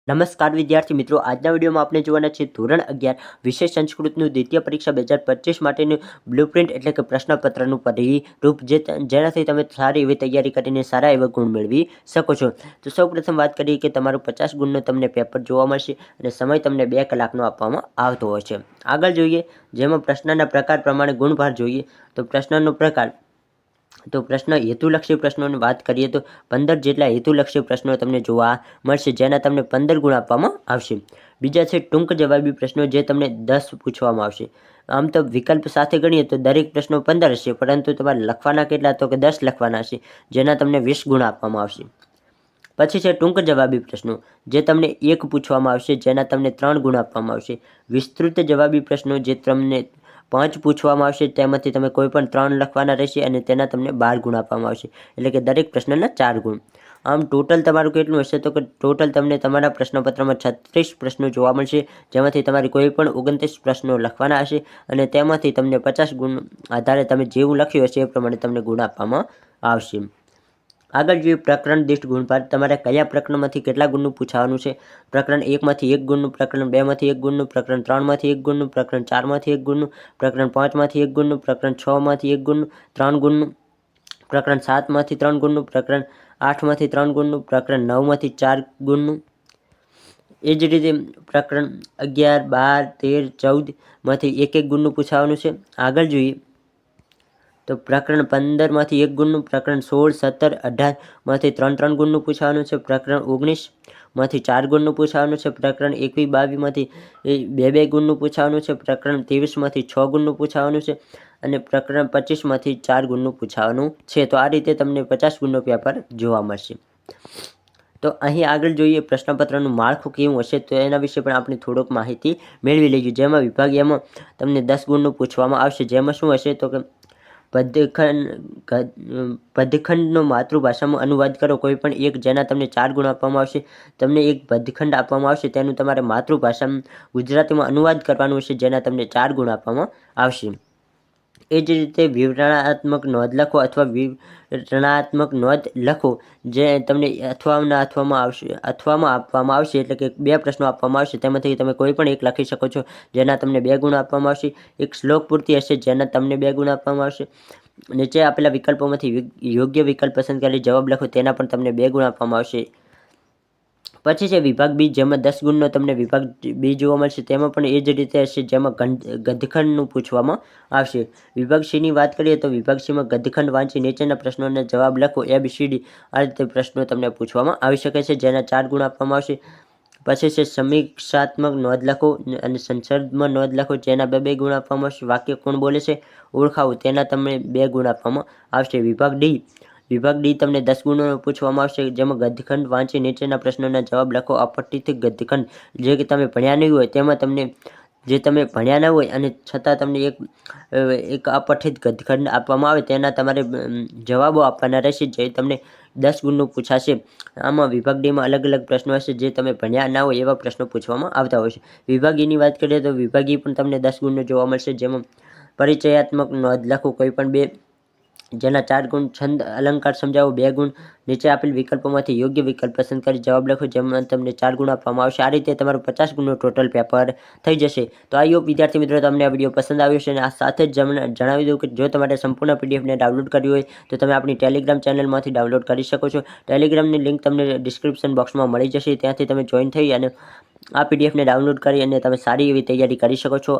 નમસ્કાર વિદ્યાર્થી મિત્રો, આજના વિડીયોમાં આપણે જોવાના છે ધોરણ 11 વિષય સંસ્કૃતનું દ્વિતીય પરીક્ષા 2025 માટેનું બ્લુપ્રિન્ટ એટલે કે પ્રશ્નપત્રનું પરિરૂપ જેનાથી તમે સારી એવી તૈયારી કરીને સારા એવા ગુણ મેળવી શકો છો. તો સૌપ્રથમ વાત કરીએ કે તમારું 50 ગુણનું તમને પેપર જોવા મળશે અને સમય તમને 2 કલાકનો આપવામાં આવતો હોય છે. આગળ જોઈએ, જેમાં પ્રશ્નના પ્રકાર પ્રમાણે ગુણભાર જોઈએ તો પ્રશ્નનો પ્રકાર. તો પ્રશ્ન હેતુલક્ષી પ્રશ્નોની વાત કરીએ તો 15 જેટલા હેતુલક્ષી પ્રશ્નો તમને જોવા મળશે, જેના તમને 15 ગુણ આપવામાં આવશે. બીજા છે ટૂંક જવાબી પ્રશ્નો, જે તમને 10 પૂછવામાં આવશે. આમ તો વિકલ્પ સાથે ગણીએ તો દરેક પ્રશ્નો 15 હશે, પરંતુ તમારે લખવાના કેટલા તો કે 10 લખવાના હશે, જેના તમને 20 ગુણ આપવામાં આવશે. પછી છે ટૂંક જવાબી પ્રશ્નો, જે તમને 1 પૂછવામાં આવશે, જેના તમને 3 ગુણ આપવામાં આવશે. વિસ્તૃત જવાબી પ્રશ્નો, જે તમને 5 પૂછવામાં આવશે, તેમાંથી તમે કોઈ પણ 3 લખવાના રહેશે અને તેના તમને 12 ગુણ આપવામાં આવશે, એટલે કે દરેક પ્રશ્નના 4 ગુણ. આમ ટોટલ તમારું કેટલું હશે તો કે ટોટલ તમને તમારા પ્રશ્નપત્રમાં 36 પ્રશ્નો જોવા મળશે, જેમાંથી તમારે કોઈ પણ 29 પ્રશ્નો લખવાના હશે અને તેમાંથી તમને 50 ગુણ આધારે તમે જેવું લખ્યું હશે એ પ્રમાણે તમને ગુણ આપવામાં આવશે. આગળ જોઈએ પ્રકરણ દીઠ ગુણભાર. તમારે કયા પ્રકરણમાંથી કેટલા ગુણનું પૂછવાનું છે. પ્રકરણ 1માંથી 1 ગુણનું, પ્રકરણ 2માંથી 1 ગુણનું, પ્રકરણ 3માંથી 1 ગુણનું, પ્રકરણ 4માંથી 1 ગુણનું, પ્રકરણ 5માંથી 1 ગુણનું, પ્રકરણ 6માંથી 1 ગુણનું 3 ગુણનું, પ્રકરણ 7માંથી 3 ગુણનું, પ્રકરણ 8માંથી 3 ગુણનું, પ્રકરણ 9માંથી 4 ગુણનું. એ જ રીતે પ્રકરણ 11, 12, 13, 14માંથી 1 ગુણનું પૂછવાનું છે. આગળ જોઈએ તો પ્રકરણ 15માંથી 1 ગુણનું, પ્રકરણ 16, 17, 18માંથી 3 ગુણનું પૂછવાનું છે. પ્રકરણ 19માંથી 4 ગુણનું પૂછવાનું છે. પ્રકરણ 21, 22માંથી 2 ગુણનું પૂછવાનું છે. પ્રકરણ 23માંથી 6 ગુણનું પૂછવાનું છે અને પ્રકરણ 25માંથી 4 ગુણનું પૂછવાનું છે. તો આ રીતે તમને 50 ગુણનો પેપર જોવા મળશે. તો અહીં આગળ જોઈએ પ્રશ્નપત્રનું માળખું કેવું હશે, તો એના વિશે પણ આપણે થોડોક માહિતી મેળવી લઈએ. જેમાં વિભાગ એમાં તમને 10 ગુણનું પૂછવામાં આવશે, જેમાં શું હશે તો કે પદખંડનો માતૃભાષામાં અનુવાદ કરો કોઈ પણ એક, જેના તમને 4 ગુણ આપવામાં આવશે. તમને એક પદખંડ આપવામાં આવશે, તેનું તમારે માતૃભાષામાં ગુજરાતીમાં અનુવાદ કરવાનું હશે, જેના તમને 4 ગુણ આપવામાં આવશે. એ જ રીતે વિવરણાત્મક નોંધ લખો અથવા વિવરણાત્મક નોંધ લખો, જે તમને અથવામાં આપવામાં આવશે, એટલે કે 2 પ્રશ્નો આપવામાં આવશે, તેમાંથી તમે કોઈ પણ એક લખી શકો છો, જેના તમને 2 ગુણ આપવામાં આવશે. એક શ્લોક પૂર્તિ હશે, જેના તમને 2 ગુણ આપવામાં આવશે. નીચે આપેલા વિકલ્પોમાંથી યોગ્ય વિકલ્પ પસંદ કરી જવાબ લખો, તેના પણ તમને 2 ગુણ આપવામાં આવશે. પછી છે વિભાગ બી, જેમાં 10 ગુણનો તમને વિભાગ બી જોવા મળશે. તેમાં પણ એ જ રીતે હશે, જેમાં ગદ્યખંડનું પૂછવામાં આવશે. વિભાગ સીની વાત કરીએ તો વિભાગ સીમાં ગદ્યખંડ વાંચી નીચેના પ્રશ્નોના જવાબ લખો, ABCD આ રીતે પ્રશ્નો તમને પૂછવામાં આવી શકે છે, જેના 4 ગુણ આપવામાં આવશે. પછી છે સમીક્ષાત્મક નોંધ લખો અને સંદર્ભમાં નોંધ લખો, જેના 2 ગુણ આપવામાં આવશે. વાક્ય કોણ બોલે છે ઓળખાવો, તેના તમને 2 ગુણ આપવામાં આવશે. વિભાગ ડી તમને 10 ગુણનો પૂછવામાં આવશે, જેમાં ગદ્યખંડ વાંચી નીચેના પ્રશ્નોના જવાબ લખો. અપઠિત ગદ્યખંડ, જે કે તમે ભણ્યા નહીં હોય, તેમાં તમને જે તમે ભણ્યા ન હોય અને છતાં તમને એક અપઠિત ગદ્યખંડ આપવામાં આવે, તેના તમારે જવાબો આપવાના રહેશે, જે તમને 10 ગુણનું પૂછાશે. આમાં વિભાગ ડીમાં અલગ અલગ પ્રશ્નો હશે, જે તમે ભણ્યા ના હોય એવા પ્રશ્નો પૂછવામાં આવતા હોય છે. વિભાગ ઈની વાત કરીએ તો વિભાગ ઈ પણ તમને 10 ગુણનો જોવા મળશે, જેમાં પરિચયાત્મક નોંધ લખો કોઈ પણ 2, જેના 4 ગુણ. છંદ અલંકાર સમજાવો 2 ગુણ. નીચે આપેલ વિકલ્પોમાંથી યોગ્ય વિકલ્પ પસંદ કરી જવાબ લખો, જેમાં તમને 4 ગુણ આપવામાં આવશે. આ રીતે તમારું 50 ગુણનું ટોટલ પેપર થઈ જશે. તો આ યોગ વિદ્યાર્થી મિત્રો, તમને આ વિડીયો પસંદ આવ્યો છે અને આ સાથે જ જણાવી દઉં કે જો તમારે સંપૂર્ણ પીડીએફને ડાઉનલોડ કરવી હોય તો તમે આપણી ટેલિગ્રામ ચેનલમાંથી ડાઉનલોડ કરી શકો છો. ટેલિગ્રામની લિંક તમને ડિસ્ક્રિપ્શન બોક્સમાં મળી જશે, ત્યાંથી તમે જોઈન થઈ અને આ પીડીએફને ડાઉનલોડ કરી અને તમે સારી એવી તૈયારી કરી શકો છો.